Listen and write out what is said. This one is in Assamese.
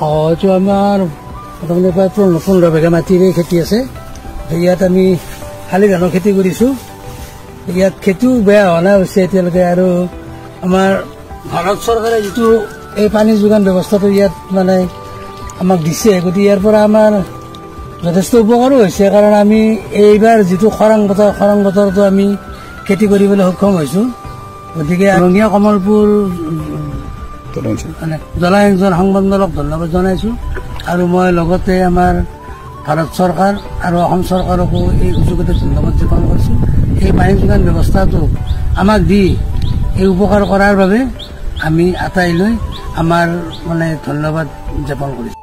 এইটো আমাৰ প্ৰথমতে প্ৰায় 15 বিঘা মাটিৰে খেতি আছে। ইয়াত আমি শালি ধানৰ খেতি কৰিছোঁ। ইয়াত খেতিও বেয়া হোৱা নাই হৈছে এতিয়ালৈকে। আৰু আমাৰ ভাৰত চৰকাৰে যিটো এই পানী যোগান ব্যৱস্থাটো ইয়াত মানে আমাক দিছে, গতিকে ইয়াৰ পৰা আমাৰ যথেষ্ট উপকাৰো হৈছে। কাৰণ আমি এইবাৰ যিটো খৰাং বতৰতো আমি খেতি কৰিবলৈ সক্ষম হৈছোঁ। গতিকে ৰঙিয়া কমলপুৰ জলসিঞ্চন সংমণ্ডলক ধন্যবাদ জনাইছোঁ। আৰু মই লগতে আমাৰ ভাৰত চৰকাৰ আৰু অসম চৰকাৰকো এই সুযোগতে ধন্যবাদ জ্ঞাপন কৰিছোঁ। এই পানী যোগান ব্যৱস্থাটো আমাক দি এই উপকাৰ কৰাৰ বাবে আমি আটাইলৈ আমাৰ মানে ধন্যবাদ জ্ঞাপন কৰিছোঁ।